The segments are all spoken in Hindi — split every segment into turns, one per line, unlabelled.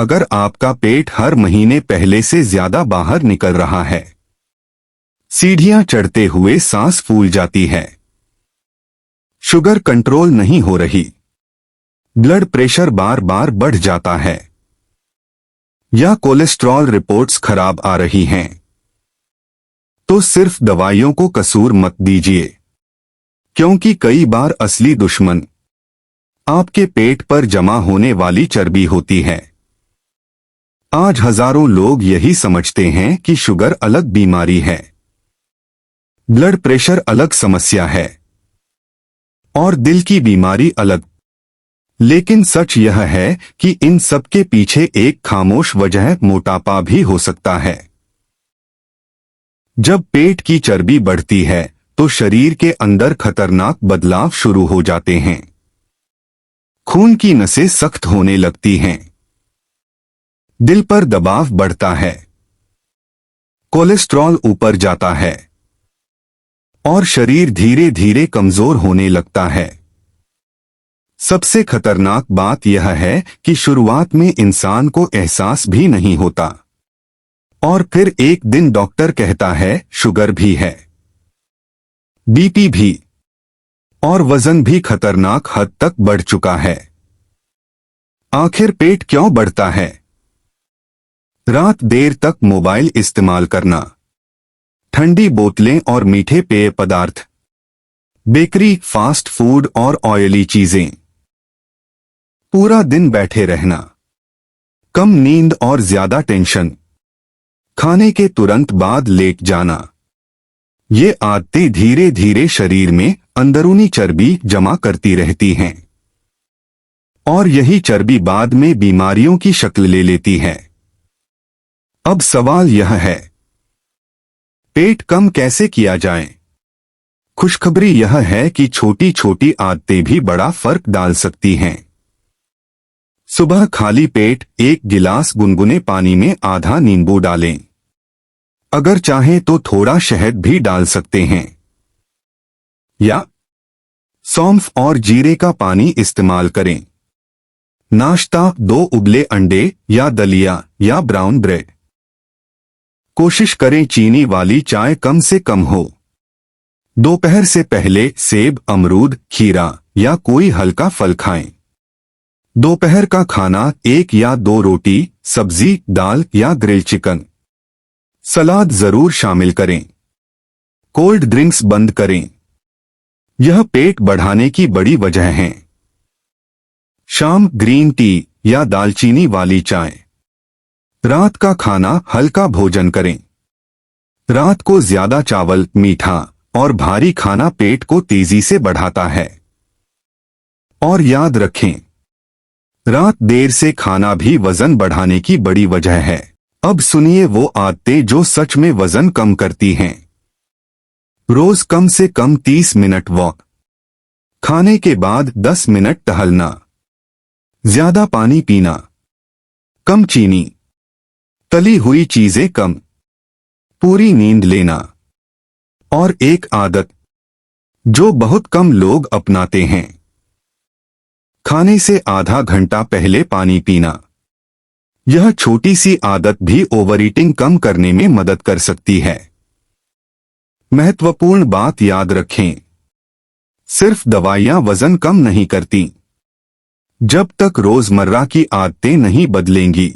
अगर आपका पेट हर महीने पहले से ज्यादा बाहर निकल रहा है, सीढ़ियां चढ़ते हुए सांस फूल जाती है, शुगर कंट्रोल नहीं हो रही, ब्लड प्रेशर बार बार बढ़ जाता है, या कोलेस्ट्रॉल रिपोर्ट्स खराब आ रही हैं, तो सिर्फ दवाइयों को कसूर मत दीजिए, क्योंकि कई बार असली दुश्मन आपके पेट पर जमा होने वाली चर्बी होती है। आज हजारों लोग यही समझते हैं कि शुगर अलग बीमारी है, ब्लड प्रेशर अलग समस्या है और दिल की बीमारी अलग। लेकिन सच यह है कि इन सब के पीछे एक खामोश वजह मोटापा भी हो सकता है। जब पेट की चर्बी बढ़ती है तो शरीर के अंदर खतरनाक बदलाव शुरू हो जाते हैं। खून की नसें सख्त होने लगती हैं, दिल पर दबाव बढ़ता है, कोलेस्ट्रॉल ऊपर जाता है और शरीर धीरे धीरे कमजोर होने लगता है। सबसे खतरनाक बात यह है कि शुरुआत में इंसान को एहसास भी नहीं होता और फिर एक दिन डॉक्टर कहता है शुगर भी है, बीपी भी, और वजन भी खतरनाक हद तक बढ़ चुका है। आखिर पेट क्यों बढ़ता है? रात देर तक मोबाइल इस्तेमाल करना, ठंडी बोतलें और मीठे पेय पदार्थ, बेकरी, फास्ट फूड और ऑयली चीजें, पूरा दिन बैठे रहना, कम नींद और ज्यादा टेंशन, खाने के तुरंत बाद लेट जाना, ये आदतें धीरे धीरे शरीर में अंदरूनी चर्बी जमा करती रहती हैं और यही चर्बी बाद में बीमारियों की शक्ल ले लेती है। अब सवाल यह है, पेट कम कैसे किया जाए? खुशखबरी यह है कि छोटी छोटी आदतें भी बड़ा फर्क डाल सकती हैं। सुबह खाली पेट 1 गिलास गुनगुने पानी में आधा नींबू डालें। अगर चाहें तो थोड़ा शहद भी डाल सकते हैं, या सौंफ और जीरे का पानी इस्तेमाल करें। नाश्ता 2 उबले अंडे या दलिया या ब्राउन ब्रेड। कोशिश करें चीनी वाली चाय कम से कम हो। दोपहर से पहले सेब, अमरूद, खीरा या कोई हल्का फल खाएं। दोपहर का खाना 1 या 2 रोटी, सब्जी, दाल या ग्रिल चिकन। सलाद जरूर शामिल करें। कोल्ड ड्रिंक्स बंद करें, यह पेट बढ़ाने की बड़ी वजह है। शाम ग्रीन टी या दालचीनी वाली चाय। रात का खाना हल्का भोजन करें। रात को ज्यादा चावल, मीठा और भारी खाना पेट को तेजी से बढ़ाता है। और याद रखें, रात देर से खाना भी वजन बढ़ाने की बड़ी वजह है। अब सुनिए वो आदतें जो सच में वजन कम करती हैं। रोज कम से कम 30 मिनट वॉक, खाने के बाद 10 मिनट टहलना, ज्यादा पानी पीना, कम चीनी, तली हुई चीजें कम, पूरी नींद लेना, और एक आदत जो बहुत कम लोग अपनाते हैं, खाने से आधा घंटा पहले पानी पीना। यह छोटी सी आदत भी ओवरईटिंग कम करने में मदद कर सकती है। महत्वपूर्ण बात याद रखें, सिर्फ दवाइयां वजन कम नहीं करती। जब तक रोजमर्रा की आदतें नहीं बदलेंगी,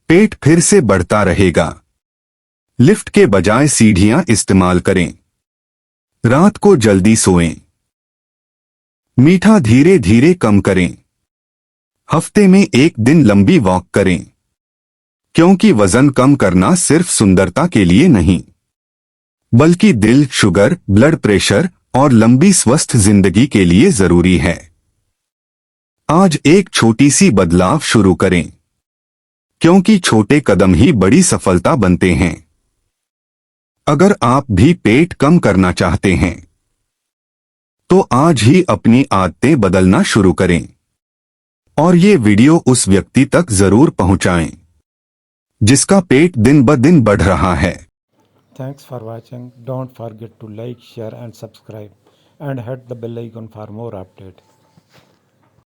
पेट फिर से बढ़ता रहेगा। लिफ्ट के बजाय सीढ़ियां इस्तेमाल करें। रात को जल्दी सोएं। मीठा धीरे धीरे कम करें। हफ्ते में 1 दिन लंबी वॉक करें, क्योंकि वजन कम करना सिर्फ सुंदरता के लिए नहीं, बल्कि दिल, शुगर, ब्लड प्रेशर और लंबी स्वस्थ जिंदगी के लिए जरूरी है। आज एक छोटी सी बदलाव शुरू करें, क्योंकि छोटे कदम ही बड़ी सफलता बनते हैं। अगर आप भी पेट कम करना चाहते हैं, तो आज ही अपनी आदतें बदलना शुरू करें और ये वीडियो उस व्यक्ति तक जरूर पहुंचाएं जिसका पेट दिन ब दिन बढ़ रहा है।
Thanks for watching. Don't forget to like, share and subscribe and hit the bell icon for more updates.